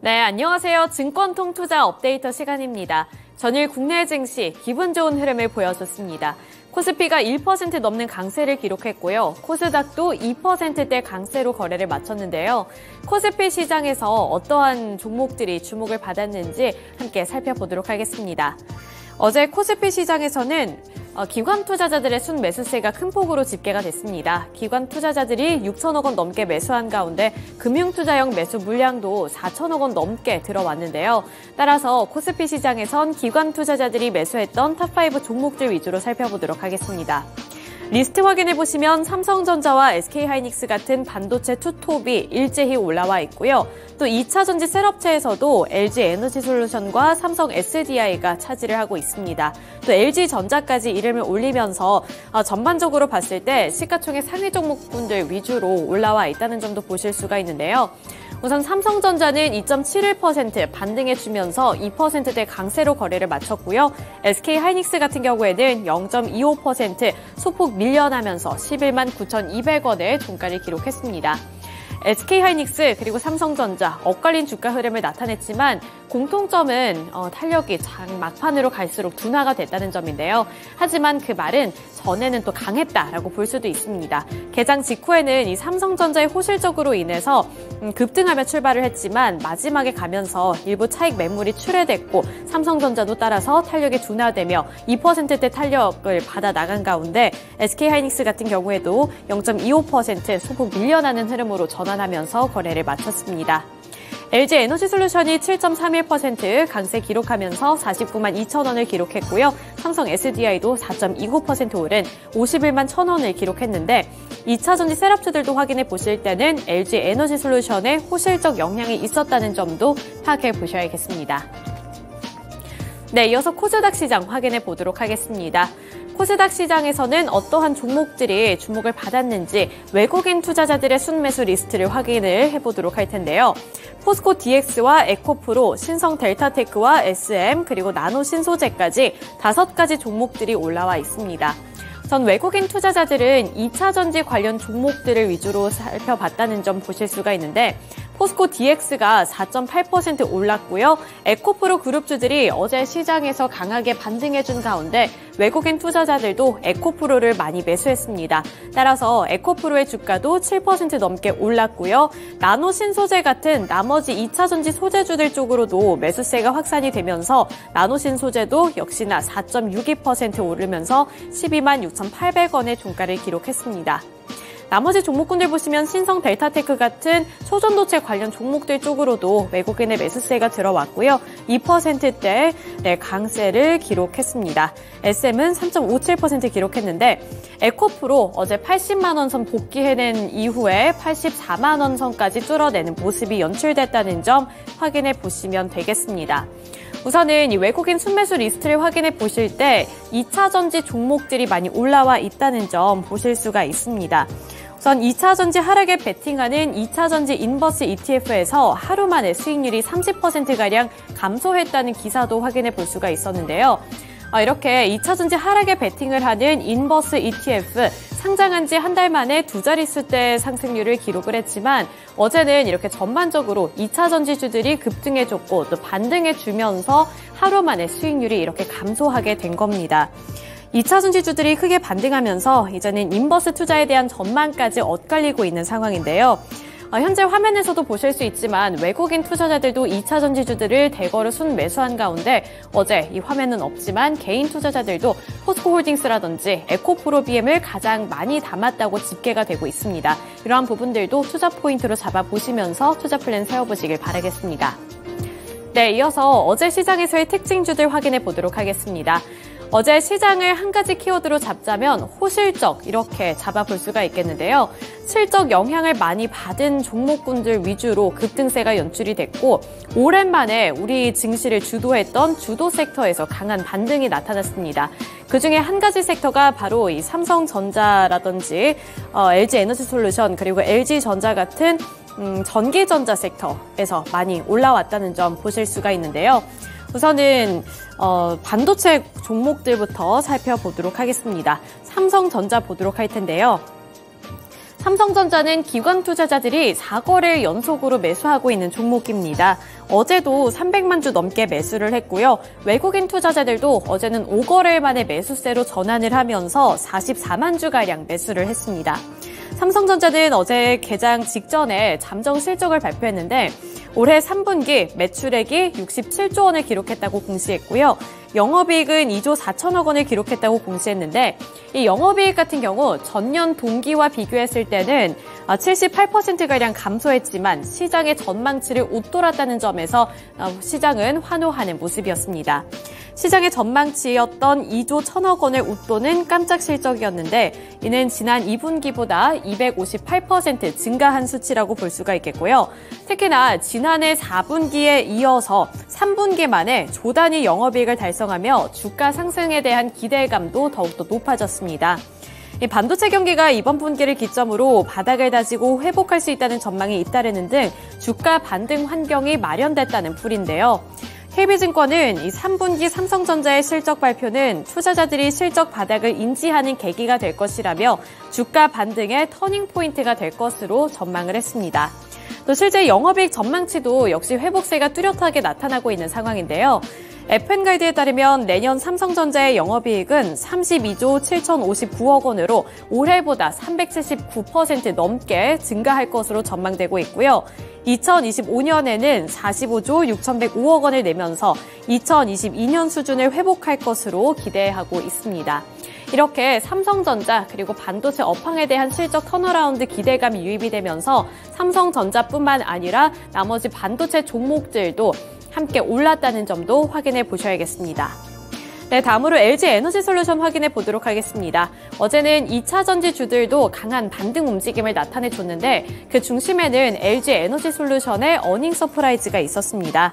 네, 안녕하세요. 증권통 투자 업데이터 시간입니다. 전일 국내 증시 기분 좋은 흐름을 보여줬습니다. 코스피가 1% 넘는 강세를 기록했고요. 코스닥도 2%대 강세로 거래를 마쳤는데요. 코스피 시장에서 어떠한 종목들이 주목을 받았는지 함께 살펴보도록 하겠습니다. 어제 코스피 시장에서는 기관 투자자들의 순매수세가 큰 폭으로 집계가 됐습니다. 기관 투자자들이 6천억 원 넘게 매수한 가운데 금융투자형 매수 물량도 4천억 원 넘게 들어왔는데요. 따라서 코스피 시장에선 기관 투자자들이 매수했던 탑5 종목들 위주로 살펴보도록 하겠습니다. 리스트 확인해보시면 삼성전자와 SK하이닉스 같은 반도체 투톱이 일제히 올라와 있고요. 또 2차전지 셀업체에서도 LG에너지솔루션과 삼성 SDI가 차지를 하고 있습니다. 또 LG전자까지 이름을 올리면서 전반적으로 봤을 때 시가총액 상위 종목군들 위주로 올라와 있다는 점도 보실 수가 있는데요. 우선 삼성전자는 2.71% 반등해주면서 2%대 강세로 거래를 마쳤고요. SK하이닉스 같은 경우에는 0.25% 소폭 밀려나면서 11만 9,200원의 종가를 기록했습니다. SK하이닉스 그리고 삼성전자 엇갈린 주가 흐름을 나타냈지만 공통점은 탄력이 장 막판으로 갈수록 둔화가 됐다는 점인데요. 하지만 그 말은 전에는 또 강했다라고 볼 수도 있습니다. 개장 직후에는 이 삼성전자의 호실적으로 인해서 급등하며 출발을 했지만 마지막에 가면서 일부 차익 매물이 출회됐고 삼성전자도 따라서 탄력이 둔화되며 2%대 탄력을 받아 나간 가운데 SK하이닉스 같은 경우에도 0.25% 소폭 밀려나는 흐름으로 전환하면서 거래를 마쳤습니다. LG에너지솔루션이 7.31% 강세 기록하면서 49만 2천 원을 기록했고요. 삼성 SDI도 4.29% 오른 51만 1천 원을 기록했는데 2차전지 셋업주들도 확인해 보실 때는 LG에너지솔루션에 호실적 영향이 있었다는 점도 파악해 보셔야겠습니다. 네, 이어서 코스닥 시장 확인해 보도록 하겠습니다. 코스닥 시장에서는 어떠한 종목들이 주목을 받았는지 외국인 투자자들의 순매수 리스트를 확인을 해보도록 할 텐데요. 포스코 DX와 에코프로, 신성 델타테크와 SM, 그리고 나노신소재까지 5가지 종목들이 올라와 있습니다. 전 외국인 투자자들은 2차전지 관련 종목들을 위주로 살펴봤다는 점 보실 수가 있는데 포스코 DX가 4.8% 올랐고요. 에코프로 그룹주들이 어제 시장에서 강하게 반등해준 가운데 외국인 투자자들도 에코프로를 많이 매수했습니다. 따라서 에코프로의 주가도 7% 넘게 올랐고요. 나노신소재 같은 나머지 2차전지 소재주들 쪽으로도 매수세가 확산이 되면서 나노신소재도 역시나 4.62% 오르면서 12만 6,800원의 종가를 기록했습니다. 나머지 종목군들 보시면 신성 델타테크 같은 초전도체 관련 종목들 쪽으로도 외국인의 매수세가 들어왔고요. 2%대 강세를 기록했습니다. SM은 3.57% 기록했는데 에코프로 어제 80만 원 선 복귀해낸 이후에 84만 원 선까지 뚫어내는 모습이 연출됐다는 점 확인해 보시면 되겠습니다. 우선은 이 외국인 순매수 리스트를 확인해 보실 때 2차전지 종목들이 많이 올라와 있다는 점 보실 수가 있습니다. 우선 2차전지 하락에 베팅하는 2차전지 인버스 ETF에서 하루 만에 수익률이 30%가량 감소했다는 기사도 확인해 볼 수가 있었는데요. 이렇게 2차전지 하락에 베팅을 하는 인버스 ETF 상장한 지 한 달 만에 두 자릿수대 상승률을 기록을 했지만 어제는 이렇게 전반적으로 2차전지주들이 급등해줬고 또 반등해주면서 하루 만에 수익률이 이렇게 감소하게 된 겁니다. 2차전지주들이 크게 반등하면서 이제는 인버스 투자에 대한 전망까지 엇갈리고 있는 상황인데요. 현재 화면에서도 보실 수 있지만 외국인 투자자들도 2차전지주들을 대거로 순매수한 가운데 어제 이 화면은 없지만 개인 투자자들도 포스코홀딩스라든지 에코프로비엠을 가장 많이 담았다고 집계가 되고 있습니다. 이러한 부분들도 투자 포인트로 잡아보시면서 투자 플랜 세워보시길 바라겠습니다. 네, 이어서 어제 시장에서의 특징주들 확인해 보도록 하겠습니다. 어제 시장을 한 가지 키워드로 잡자면 호실적 이렇게 잡아볼 수가 있겠는데요. 실적 영향을 많이 받은 종목군들 위주로 급등세가 연출이 됐고 오랜만에 우리 증시를 주도했던 주도 섹터에서 강한 반등이 나타났습니다. 그중에 한 가지 섹터가 바로 이 삼성전자라든지 LG에너지솔루션 그리고 LG전자 같은 전기전자 섹터에서 많이 올라왔다는 점 보실 수가 있는데요. 우선은 반도체 종목들부터 살펴보도록 하겠습니다. 삼성전자 보도록 할 텐데요. 삼성전자는 기관 투자자들이 4거래일 연속으로 매수하고 있는 종목입니다. 어제도 300만 주 넘게 매수를 했고요. 외국인 투자자들도 어제는 5거래일 만에 매수세로 전환을 하면서 44만 주가량 매수를 했습니다. 삼성전자는 어제 개장 직전에 잠정 실적을 발표했는데 올해 3분기 매출액이 67조 원을 기록했다고 공시했고요. 영업이익은 2조 4천억 원을 기록했다고 공시했는데 이 영업이익 같은 경우 전년 동기와 비교했을 때는 78%가량 감소했지만 시장의 전망치를 웃돌았다는 점에서 시장은 환호하는 모습이었습니다. 시장의 전망치였던 2조 1천억 원을 웃도는 깜짝 실적이었는데 이는 지난 2분기보다 258% 증가한 수치라고 볼 수가 있겠고요. 특히나 지난해 4분기에 이어서 3분기 만에 조 단위 영업이익을 달성하며 주가 상승에 대한 기대감도 더욱더 높아졌습니다. 반도체 경기가 이번 분기를 기점으로 바닥을 다지고 회복할 수 있다는 전망이 잇따르는 등 주가 반등 환경이 마련됐다는 풀인데요. KB증권은 이 3분기 삼성전자의 실적 발표는 투자자들이 실적 바닥을 인지하는 계기가 될 것이라며 주가 반등의 터닝포인트가 될 것으로 전망을 했습니다. 또 실제 영업이익 전망치도 역시 회복세가 뚜렷하게 나타나고 있는 상황인데요. F&가이드에 따르면 내년 삼성전자의 영업이익은 32조 7,059억 원으로 올해보다 379% 넘게 증가할 것으로 전망되고 있고요. 2025년에는 45조 6,105억 원을 내면서 2022년 수준을 회복할 것으로 기대하고 있습니다. 이렇게 삼성전자 그리고 반도체 업황에 대한 실적 턴어라운드 기대감이 유입이 되면서 삼성전자뿐만 아니라 나머지 반도체 종목들도 함께 올랐다는 점도 확인해 보셔야겠습니다. 네, 다음으로 LG에너지솔루션 확인해 보도록 하겠습니다. 어제는 2차 전지주들도 강한 반등 움직임을 나타내줬는데 그 중심에는 LG에너지솔루션의 어닝 서프라이즈가 있었습니다.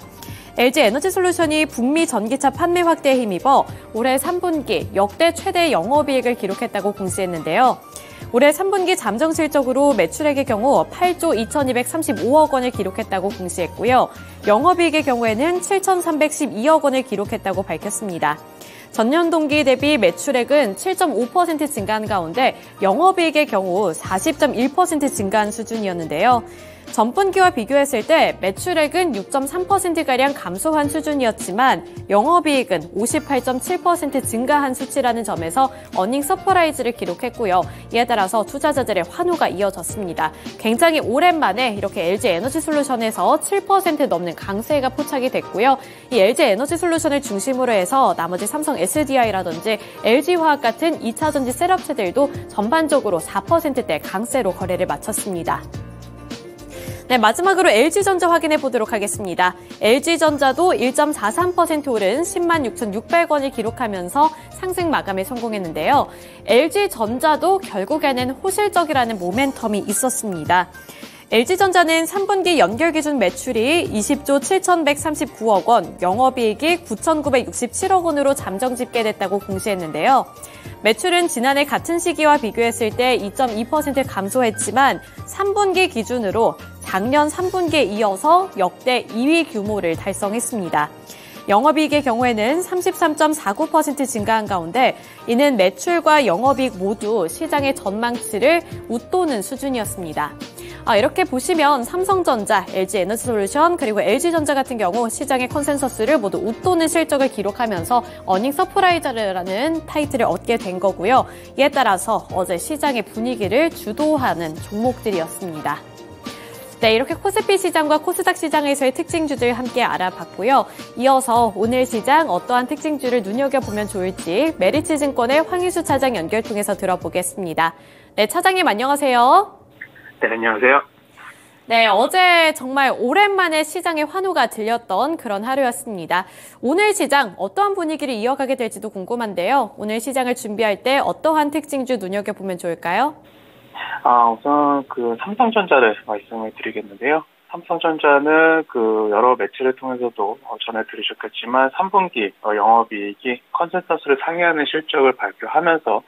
LG에너지솔루션이 북미 전기차 판매 확대에 힘입어 올해 3분기 역대 최대 영업이익을 기록했다고 공시했는데요. 올해 3분기 잠정 실적으로 매출액의 경우 8조 2,235억 원을 기록했다고 공시했고요. 영업이익의 경우에는 7,312억 원을 기록했다고 밝혔습니다. 전년 동기 대비 매출액은 7.5% 증가한 가운데 영업이익의 경우 40.1% 증가한 수준이었는데요. 전분기와 비교했을 때 매출액은 6.3%가량 감소한 수준이었지만 영업이익은 58.7% 증가한 수치라는 점에서 어닝 서프라이즈를 기록했고요. 이에 따라서 투자자들의 환호가 이어졌습니다. 굉장히 오랜만에 이렇게 LG에너지솔루션에서 7% 넘는 강세가 포착이 됐고요. 이 LG에너지솔루션을 중심으로 해서 나머지 삼성 SDI라든지 LG화학 같은 2차 전지 셋업체들도 전반적으로 4%대 강세로 거래를 마쳤습니다. 네, 마지막으로 LG전자 확인해 보도록 하겠습니다. LG전자도 1.43% 오른 10만 6,600원을 기록하면서 상승 마감에 성공했는데요. LG전자도 결국에는 호실적이라는 모멘텀이 있었습니다. LG전자는 3분기 연결 기준 매출이 20조 7,139억 원, 영업이익이 9,967억 원으로 잠정 집계됐다고 공시했는데요. 매출은 지난해 같은 시기와 비교했을 때 2.2% 감소했지만 3분기 기준으로 작년 3분기에 이어서 역대 2위 규모를 달성했습니다. 영업이익의 경우에는 33.49% 증가한 가운데 이는 매출과 영업이익 모두 시장의 전망치를 웃도는 수준이었습니다. 이렇게 보시면 삼성전자, LG에너지솔루션 그리고 LG전자 같은 경우 시장의 컨센서스를 모두 웃도는 실적을 기록하면서 어닝 서프라이즈라는 타이틀을 얻게 된 거고요. 이에 따라서 어제 시장의 분위기를 주도하는 종목들이었습니다. 네, 이렇게 코스피 시장과 코스닥 시장에서의 특징주들 함께 알아봤고요. 이어서 오늘 시장 어떠한 특징주를 눈여겨보면 좋을지 메리츠증권의 황희수 차장 연결 통해서 들어보겠습니다. 네, 차장님 안녕하세요. 네, 안녕하세요. 네, 어제 정말 오랜만에 시장의 환호가 들렸던 그런 하루였습니다. 오늘 시장 어떠한 분위기를 이어가게 될지도 궁금한데요. 오늘 시장을 준비할 때 어떠한 특징주 눈여겨보면 좋을까요? 우선 삼성전자를 말씀을 드리겠는데요. 삼성전자는 여러 매체를 통해서도 전해 들으셨겠지만 3분기 영업이익이 컨센서스를 상회하는 실적을 발표하면서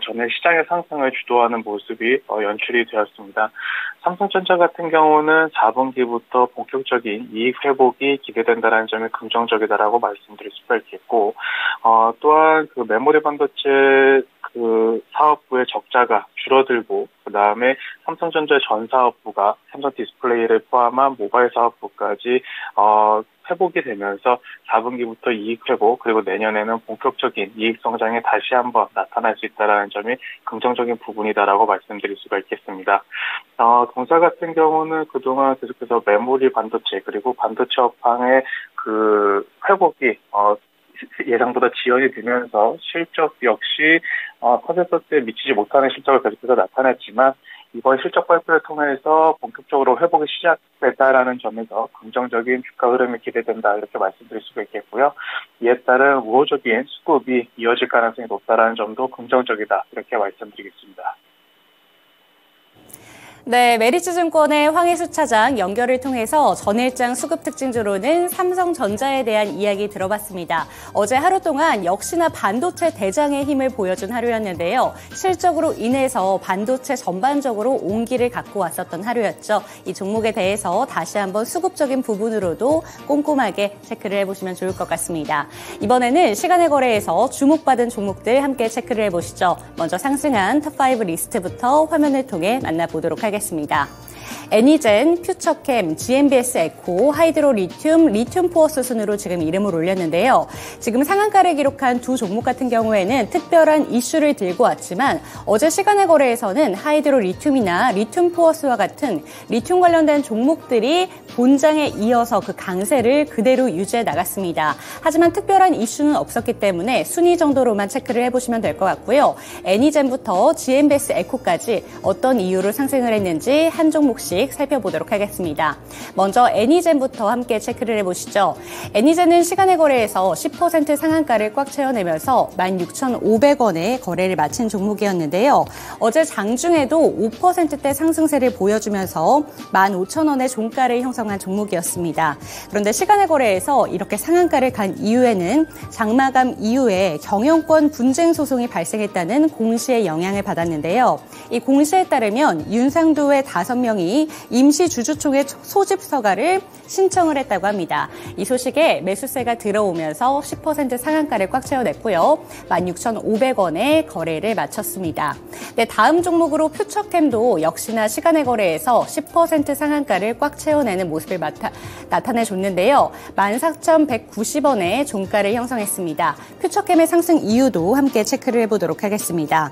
전에 시장의 상승을 주도하는 모습이 연출이 되었습니다. 삼성전자 같은 경우는 4분기부터 본격적인 이익 회복이 기대된다는 점이 긍정적이다라고 말씀드릴 수가 있겠고, 또한 메모리 반도체 그 사업부의 적자가 줄어들고 그다음에 삼성전자 전 사업부가 삼성 디스플레이를 포함한 모바일 사업부까지 회복이 되면서 4분기부터 이익 회복 그리고 내년에는 본격적인 이익 성장이 다시 한번 나타날 수 있다는 점이 긍정적인 부분이다라고 말씀드릴 수가 있겠습니다. 동사 같은 경우는 그동안 계속해서 메모리 반도체 그리고 반도체 업황의 그 회복이 예상보다 지연이 되면서 실적 역시 컨센서스에 미치지 못하는 실적을 계속해서 나타냈지만 이번 실적 발표를 통해서 본격적으로 회복이 시작됐다라는 점에서 긍정적인 주가 흐름이 기대된다 이렇게 말씀드릴 수가 있겠고요. 이에 따른 우호적인 수급이 이어질 가능성이 높다라는 점도 긍정적이다 이렇게 말씀드리겠습니다. 네, 메리츠증권의 황희수 차장 연결을 통해서 전일장 수급 특징주로는 삼성전자에 대한 이야기 들어봤습니다. 어제 하루 동안 역시나 반도체 대장의 힘을 보여준 하루였는데요. 실적으로 인해서 반도체 전반적으로 온기를 갖고 왔었던 하루였죠. 이 종목에 대해서 다시 한번 수급적인 부분으로도 꼼꼼하게 체크를 해보시면 좋을 것 같습니다. 이번에는 시간의 거래에서 주목받은 종목들 함께 체크를 해보시죠. 먼저 상승한 탑5 리스트부터 화면을 통해 만나보도록 하겠습니다. 애니젠, 퓨처캠, GMBS 에코, 하이드로 리튬, 리튬 포어스 순으로 지금 이름을 올렸는데요. 지금 상한가를 기록한 두 종목 같은 경우에는 특별한 이슈를 들고 왔지만 어제 시간의 거래에서는 하이드로 리튬이나 리튬 포어스와 같은 리튬 관련된 종목들이 본장에 이어서 그 강세를 그대로 유지해 나갔습니다. 하지만 특별한 이슈는 없었기 때문에 순위 정도로만 체크를 해보시면 될 것 같고요. 애니젠부터 GMBS 에코까지 어떤 이유로 상승을 했는지 한 종목씩 살펴보도록 하겠습니다. 먼저 애니젠부터 함께 체크를 해보시죠. 애니젠은 시간의 거래에서 10% 상한가를 꽉 채워내면서 16,500원에 거래를 마친 종목이었는데요. 어제 장중에도 5%대 상승세를 보여주면서 15,000원의 종가를 형성한 종목이었습니다. 그런데 시간의 거래에서 이렇게 상한가를 간 이후에는 장마감 이후에 경영권 분쟁 소송이 발생했다는 공시의 영향을 받았는데요. 이 공시에 따르면 윤상도의 5명이 임시 주주총회 소집 서가를 신청을 했다고 합니다. 이 소식에 매수세가 들어오면서 10% 상한가를 꽉 채워냈고요. 16,500원에 거래를 마쳤습니다. 네, 다음 종목으로 퓨처캠도 역시나 시간의 거래에서 10% 상한가를 꽉 채워내는 모습을 나타내줬는데요. 14,190원에 종가를 형성했습니다. 퓨처캠의 상승 이유도 함께 체크를 해보도록 하겠습니다.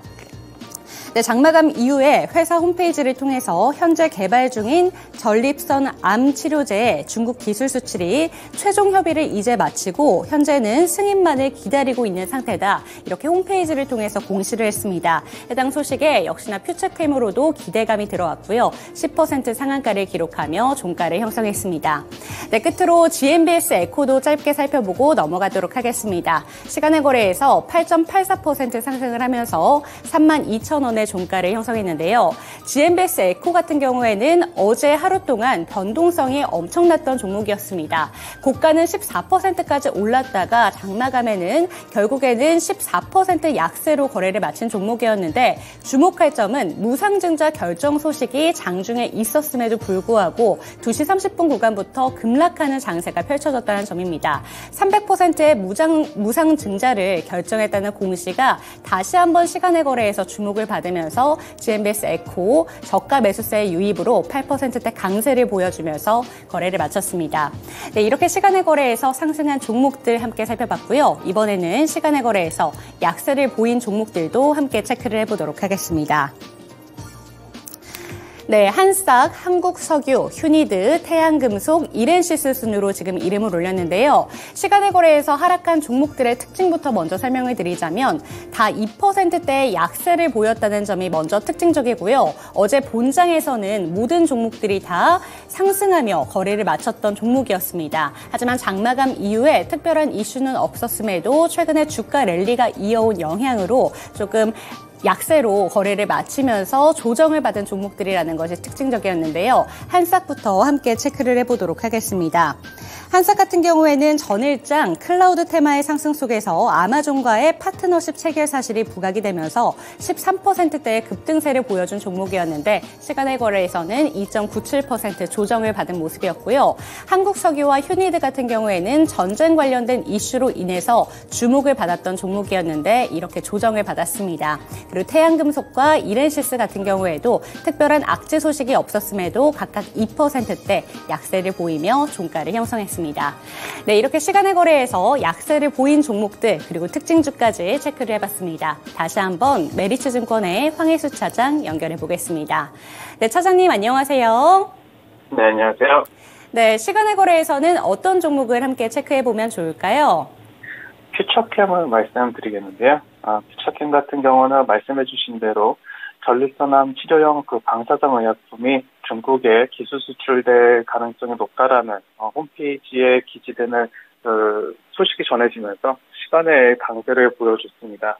네, 장마감 이후에 회사 홈페이지를 통해서 현재 개발 중인 전립선 암 치료제의 중국 기술 수출이 최종 협의를 이제 마치고 현재는 승인만을 기다리고 있는 상태다. 이렇게 홈페이지를 통해서 공시를 했습니다. 해당 소식에 역시나 퓨처캠으로도 기대감이 들어왔고요. 10% 상한가를 기록하며 종가를 형성했습니다. 네, 끝으로 GMBS 에코도 짧게 살펴보고 넘어가도록 하겠습니다. 시간의 거래에서 8.84% 상승을 하면서 32,000원의 종가를 형성했는데요. GMBS 에코 같은 경우에는 어제 하루 동안 변동성이 엄청났던 종목이었습니다. 고가는 14%까지 올랐다가 장마감에는 결국에는 14% 약세로 거래를 마친 종목이었는데 주목할 점은 무상증자 결정 소식이 장중에 있었음에도 불구하고 2시 30분 구간부터 급락하는 장세가 펼쳐졌다는 점입니다. 300%의 무상증자를 결정했다는 공시가 다시 한번 시간의 거래에서 주목을 받으면서 GMBS 에코 저가 매수세의 유입으로 8%대 강세를 보여주면서 거래를 마쳤습니다. 네, 이렇게 시간의 거래에서 상승한 종목들 함께 살펴봤고요. 이번에는 시간의 거래에서 약세를 보인 종목들도 함께 체크를 해보도록 하겠습니다. 네, 한싹, 한국석유, 휴니드, 태양금속, 이렌시스 순으로 지금 이름을 올렸는데요. 시간의 거래에서 하락한 종목들의 특징부터 먼저 설명을 드리자면 다 2%대의 약세를 보였다는 점이 먼저 특징적이고요. 어제 본장에서는 모든 종목들이 다 상승하며 거래를 마쳤던 종목이었습니다. 하지만 장마감 이후에 특별한 이슈는 없었음에도 최근에 주가 랠리가 이어온 영향으로 조금 약세로 거래를 마치면서 조정을 받은 종목들이라는 것이 특징적이었는데요. 한싹부터 함께 체크를 해보도록 하겠습니다. 한싹 같은 경우에는 전일장 클라우드 테마의 상승 속에서 아마존과의 파트너십 체결 사실이 부각이 되면서 13%대의 급등세를 보여준 종목이었는데 시간의 거래에서는 2.97% 조정을 받은 모습이었고요. 한국석유와 휴니드 같은 경우에는 전쟁 관련된 이슈로 인해서 주목을 받았던 종목이었는데 이렇게 조정을 받았습니다. 그리고 태양금속과 이렌시스 같은 경우에도 특별한 악재 소식이 없었음에도 각각 2%대 약세를 보이며 종가를 형성했습니다. 네, 이렇게 시간의 거래에서 약세를 보인 종목들 그리고 특징주까지 체크를 해봤습니다. 다시 한번 메리츠증권의 황혜수 차장 연결해 보겠습니다. 네, 차장님 안녕하세요. 네, 안녕하세요. 네, 시간의 거래에서는 어떤 종목을 함께 체크해 보면 좋을까요? 퓨처캠을 말씀드리겠는데요. 퓨처캠 같은 경우는 말씀해 주신 대로 전립선암 치료용 그 방사성 의약품이 중국에 기술 수출될 가능성이 높다라는 홈페이지에 기재되는 소식이 전해지면서 시간의 강세를 보여줬습니다.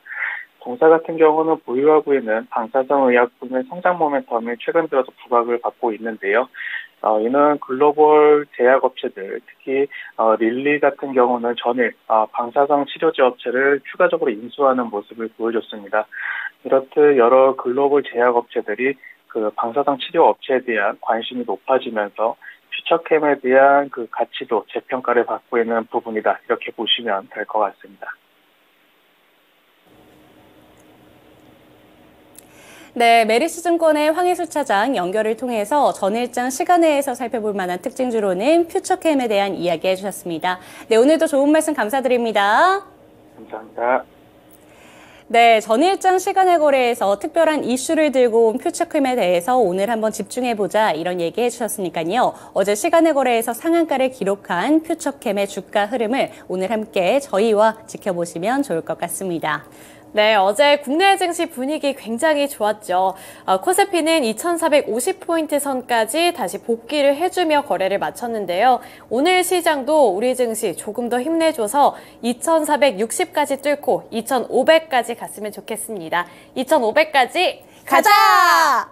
동사 같은 경우는 보유하고 있는 방사성 의약품의 성장 모멘텀이 최근 들어서 부각을 받고 있는데요. 이는 글로벌 제약업체들, 특히 릴리 같은 경우는 전일 방사성 치료제 업체를 추가적으로 인수하는 모습을 보여줬습니다. 이렇듯 여러 글로벌 제약업체들이 그 방사성 치료 업체에 대한 관심이 높아지면서 퓨처캠에 대한 그 가치도 재평가를 받고 있는 부분이다. 이렇게 보시면 될 것 같습니다. 네, 메리츠증권의 황혜수 차장 연결을 통해서 전일장 시간외에서 살펴볼 만한 특징주로는 퓨처캠에 대한 이야기 해주셨습니다. 네, 오늘도 좋은 말씀 감사드립니다. 감사합니다. 네, 전일장 시간의 거래에서 특별한 이슈를 들고 온 퓨처캠에 대해서 오늘 한번 집중해보자 이런 얘기 해주셨으니까요. 어제 시간의 거래에서 상한가를 기록한 퓨처캠의 주가 흐름을 오늘 함께 저희와 지켜보시면 좋을 것 같습니다. 네, 어제 국내 증시 분위기 굉장히 좋았죠. 코스피는 2450포인트 선까지 다시 복귀를 해주며 거래를 마쳤는데요. 오늘 시장도 우리 증시 조금 더 힘내줘서 2460까지 뚫고 2500까지 갔으면 좋겠습니다. 2500까지 가자!